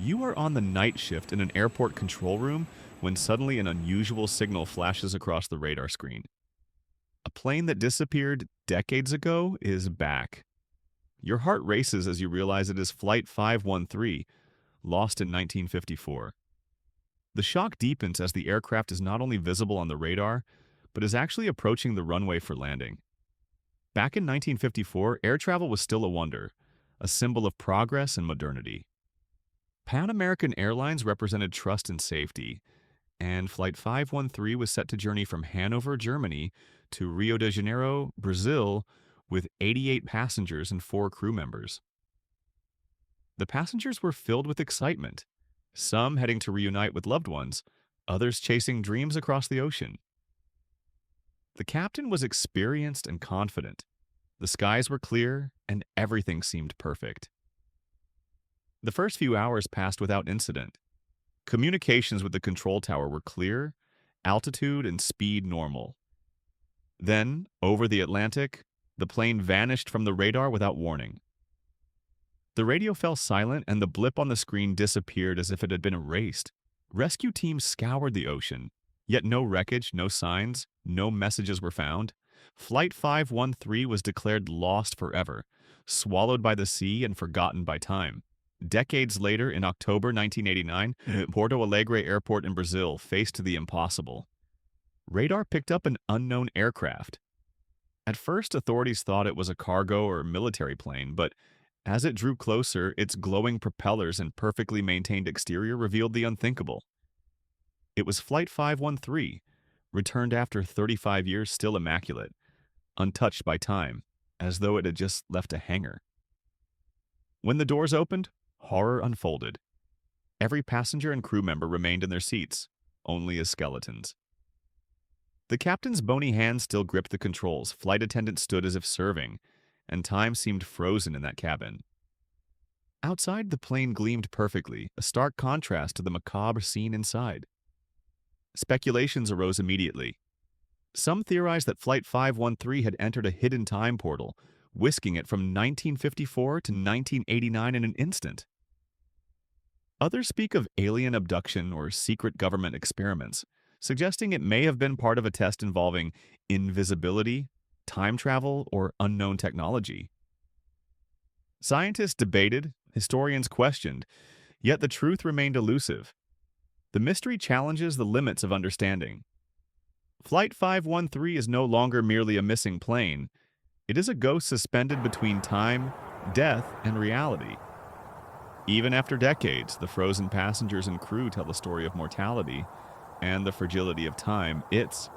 You are on the night shift in an airport control room when suddenly an unusual signal flashes across the radar screen. A plane that disappeared decades ago is back. Your heart races as you realize it is Flight 513, lost in 1954. The shock deepens as the aircraft is not only visible on the radar, but is actually approaching the runway for landing. Back in 1954, air travel was still a wonder, a symbol of progress and modernity. Pan American Airlines represented trust and safety, and Flight 513 was set to journey from Hanover, Germany to Rio de Janeiro, Brazil, with 88 passengers and 4 crew members. The passengers were filled with excitement, some heading to reunite with loved ones, others chasing dreams across the ocean. The captain was experienced and confident. The skies were clear, and everything seemed perfect. The first few hours passed without incident. Communications with the control tower were clear, altitude and speed normal. Then, over the Atlantic, the plane vanished from the radar without warning. The radio fell silent and the blip on the screen disappeared as if it had been erased. Rescue teams scoured the ocean, yet no wreckage, no signs, no messages were found. Flight 513 was declared lost forever, swallowed by the sea and forgotten by time. Decades later, in October 1989, Porto Alegre Airport in Brazil faced the impossible. Radar picked up an unknown aircraft. At first, authorities thought it was a cargo or military plane, but as it drew closer, its glowing propellers and perfectly maintained exterior revealed the unthinkable. It was Flight 513, returned after 35 years still immaculate, untouched by time, as though it had just left a hangar. When the doors opened, horror unfolded. Every passenger and crew member remained in their seats, only as skeletons. The captain's bony hands still gripped the controls, flight attendants stood as if serving, and time seemed frozen in that cabin. Outside, the plane gleamed perfectly, a stark contrast to the macabre scene inside. Speculations arose immediately. Some theorized that Flight 513 had entered a hidden time portal, whisking it from 1954 to 1989 in an instant. Others speak of alien abduction or secret government experiments, suggesting it may have been part of a test involving invisibility, time travel, or unknown technology. Scientists debated, historians questioned, yet the truth remained elusive. The mystery challenges the limits of understanding. Flight 513 is no longer merely a missing plane. It is a ghost suspended between time, death, and reality. Even after decades, the frozen passengers and crew tell the story of mortality and the fragility of time, its